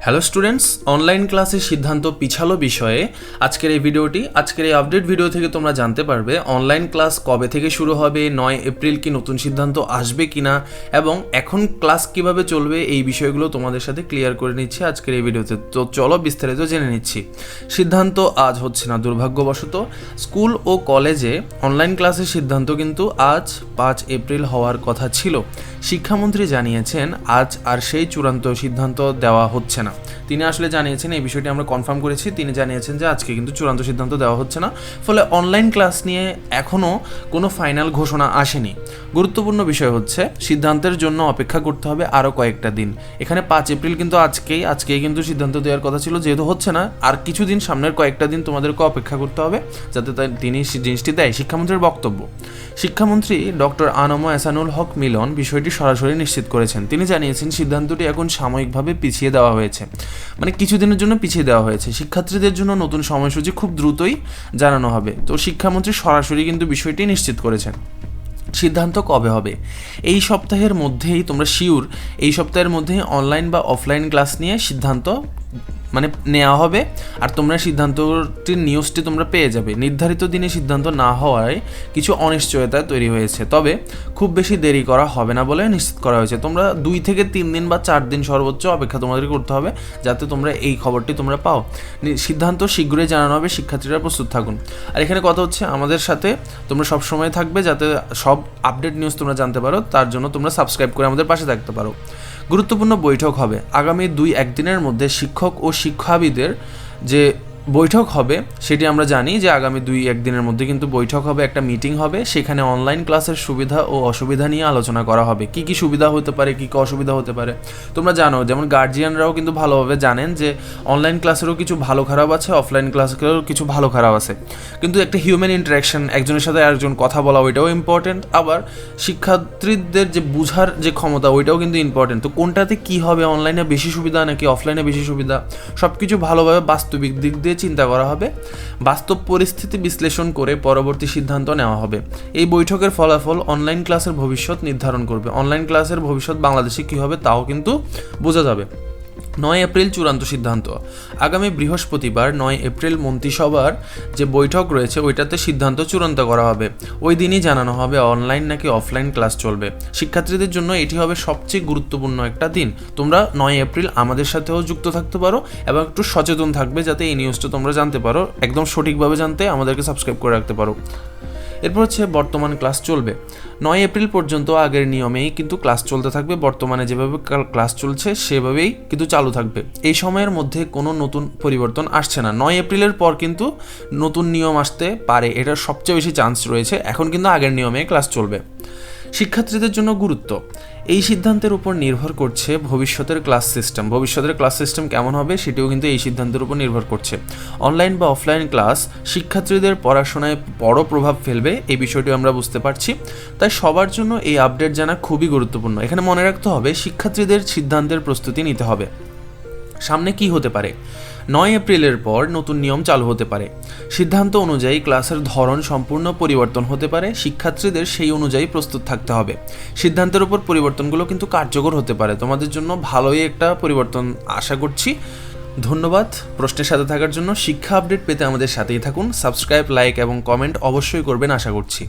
Hello students, online ক্লাসের সিদ্ধান্ত পিছালো বিষয়ে আজকের এই আপডেট ভিডিও থেকে তোমরা জানতে পারবে অনলাইন ক্লাস কবে থেকে শুরু হবে, 9 এপ্রিল কি নতুন সিদ্ধান্ত আসবে কিনা এবং এখন ক্লাস কিভাবে চলবে, এই বিষয়গুলো তোমাদের সাথে ক্লিয়ার করে নিচ্ছি আজকের এই ভিডিওতে। তো চলো বিস্তারিত জেনে নিচ্ছি। সিদ্ধান্ত আজ হচ্ছে না, দুর্ভাগ্যবশত। স্কুল ও কলেজে অনলাইন ক্লাসের সিদ্ধান্ত কিন্তু আজ 5 এপ্রিল হওয়ার কথা ছিল। শিক্ষামন্ত্রী জানিয়েছেন আজ আর সেই চূড়ান্ত সিদ্ধান্ত দেওয়া হচ্ছে না। তিনি আসলে জানিয়েছেন, এই বিষয়টি আমরা কনফার্ম করেছি, তিনি জানিয়েছেন যে আজকে কিন্তু চূড়ান্ত সিদ্ধান্ত দেওয়া হচ্ছে না। ফলে অনলাইন ক্লাস নিয়ে এখনও কোনো ফাইনাল ঘোষণা আসেনি। গুরুত্বপূর্ণ বিষয় হচ্ছে সিদ্ধান্তের জন্য অপেক্ষা করতে হবে আরও কয়েকটা দিন। এখানে 5 এপ্রিল কিন্তু আজকেই কিন্তু সিদ্ধান্ত দেওয়ার কথা ছিল, যেহেতু হচ্ছে না আর কিছুদিন, সামনের কয়েকটা দিন তোমাদেরকে অপেক্ষা করতে হবে যাতে তিনি জিনিসটি দেয়। শিক্ষামন্ত্রীর বক্তব্য। শিক্ষামন্ত্রী ডক্টর আনম এহসানুল হক মিলন বিষয়টি সরাসরি নিশ্চিত করেছেন। তিনি জানিয়েছেন সিদ্ধান্তটি এখন সাময়িকভাবে পিছিয়ে দেওয়া হয়েছে, মানে কিছুদিনের জন্য পিছিয়ে দেওয়া হয়েছে। শিক্ষার্থীদের জন্য নতুন সময়সূচি খুব দ্রুতই জানানো হবে। তো শিক্ষামন্ত্রী সরাসরি কিন্তু বিষয়টি নিশ্চিত করেছেন। সিদ্ধান্ত কবে হবে? এই সপ্তাহের মধ্যেই, তোমরা শিওর এই সপ্তাহের মধ্যেই অনলাইন বা অফলাইন ক্লাস নিয়ে সিদ্ধান্ত নেওয়া হবে। আর তোমরা সিদ্ধান্তটির নিউজটি তোমরা পেয়ে যাবে। নির্ধারিত দিনে সিদ্ধান্ত না হওয়ায় কিছু অনিশ্চয়তা তৈরি হয়েছে, তবে খুব বেশি দেরি করা হবে না বলে নিশ্চিত করা হয়েছে। তোমরা 2 থেকে 3 দিন বা 4 দিন সর্বোচ্চ অপেক্ষা তোমাদের করতে হবে যাতে তোমরা এই খবরটি তোমরা পাও। সিদ্ধান্ত শীঘ্রই জানানো হবে, শিক্ষার্থীরা প্রস্তুত থাকুন। আর এখানে কথা হচ্ছে আমাদের সাথে তোমরা সবসময় থাকবে যাতে সব আপডেট নিউজ তোমরা জানতে পারো, তার জন্য তোমরা সাবস্ক্রাইব করে আমাদের পাশে থাকতে পারো। গুরুত্বপূর্ণ বৈঠক হবে আগামী 2-1 দিনের মধ্যে। শিক্ষক ও শিক্ষাবিদের যে বৈঠক হবে সেটি আমরা জানি যে আগামী 2-1 দিনের মধ্যে কিন্তু বৈঠক হবে, একটা মিটিং হবে। সেখানে অনলাইন ক্লাসের সুবিধা ও অসুবিধা নিয়ে আলোচনা করা হবে। কি কি সুবিধা হতে পারে, কি কি অসুবিধা হতে পারে তোমরা জানো। যেমন গার্জিয়ানরাও কিন্তু ভালোভাবে জানেন যে অনলাইন ক্লাসেরও কিছু ভালো খারাপ আছে, অফলাইন ক্লাসেরও কিছু ভালো খারাপ আছে। কিন্তু একটা হিউম্যান ইন্টারাকশন, একজনের সাথে আরেকজন কথা বলা, ওইটাও ইম্পর্টেন্ট। আবার শিক্ষার্থীদের যে বুঝার যে ক্ষমতা, ওইটাও কিন্তু ইম্পর্টেন্ট। তো কোনটাতে কি হবে, অনলাইনে বেশি সুবিধা নাকি অফলাইনে বেশি সুবিধা, সব কিছু ভালোভাবে বাস্তবিক দিক দিয়ে চিন্তা করা হবে। বাস্তব পরিস্থিতি বিশ্লেষণ করে পরবর্তী সিদ্ধান্ত নেওয়া হবে। এই বৈঠকের ফলাফল অনলাইন ক্লাসের ভবিষ্যৎ নির্ধারণ করবে। অনলাইন ক্লাসের ভবিষ্যৎ বাংলাদেশে কী হবে তাও কিন্তু বোঝা যাবে। 9 এপ্রিল চূড়ান্ত সিদ্ধান্ত। আগামী বৃহস্পতিবার 9 এপ্রিল মন্ত্রিসভার যে বৈঠক রয়েছে ওইটাতে সিদ্ধান্ত চূড়ান্ত করা হবে। ওই দিনই জানানো হবে অনলাইন নাকি অফলাইন ক্লাস চলবে। শিক্ষার্থীদের জন্য এটি হবে সবচেয়ে গুরুত্বপূর্ণ একটা দিন। তোমরা 9 এপ্রিল আমাদের সাথেও যুক্ত থাকতে পারো এবং একটু সচেতন থাকবে যাতে এই নিউজটা তোমরা জানতে পারো, একদম সঠিকভাবে জানতে আমাদেরকে সাবস্ক্রাইব করে রাখতে পারো। এরপর হচ্ছে বর্তমান ক্লাস চলবে 9 এপ্রিল পর্যন্ত। আগের নিয়মেই কিন্তু ক্লাস চলতে থাকবে, বর্তমানে যেভাবে ক্লাস চলছে সেভাবেই কিন্তু চালু থাকবে। এই সময়ের মধ্যে কোনো নতুন পরিবর্তন আসছে না। 9 এপ্রিলের পর কিন্তু নতুন নিয়ম আসতে পারে, এটার সবচেয়ে বেশি চান্স রয়েছে। এখন কিন্তু আগের নিয়মে ক্লাস চলবে। শিক্ষার্থীদের জন্য গুরুত্ব। এই সিদ্ধান্তের উপর নির্ভর করছে ভবিষ্যতের ক্লাস সিস্টেম। ভবিষ্যতের ক্লাস সিস্টেম কেমন হবে সেটিও কিন্তু এই সিদ্ধান্তের উপর নির্ভর করছে। অনলাইন বা অফলাইন ক্লাস শিক্ষার্থীদের পড়াশোনায় বড় প্রভাব ফেলবে, এই বিষয়টি আমরা বুঝতে পারছি। তাই সবার জন্য এই আপডেট জানা খুবই গুরুত্বপূর্ণ। এখানে মনে রাখতে হবে শিক্ষার্থীদের সিদ্ধান্তের প্রস্তুতি নিতে হবে। সামনে কি হতে পারে? 9 এপ্রিলের পর নতুন নিয়ম চালু হতে পারে। সিদ্ধান্ত অনুযায়ী ক্লাসের ধরন সম্পূর্ণ পরিবর্তন হতে পারে। শিক্ষার্থীদের সেই অনুযায়ী প্রস্তুত থাকতে হবে। সিদ্ধান্তের উপর পরিবর্তনগুলো কিন্তু কার্যকর হতে পারে। তোমাদের জন্য ভালোই একটা পরিবর্তন আশা করছি। ধন্যবাদ প্রশ্নের সাথে থাকার জন্য। শিক্ষা আপডেট পেতে আমাদের সাথেই থাকুন। সাবস্ক্রাইব, লাইক এবং কমেন্ট অবশ্যই করবেন আশা করছি।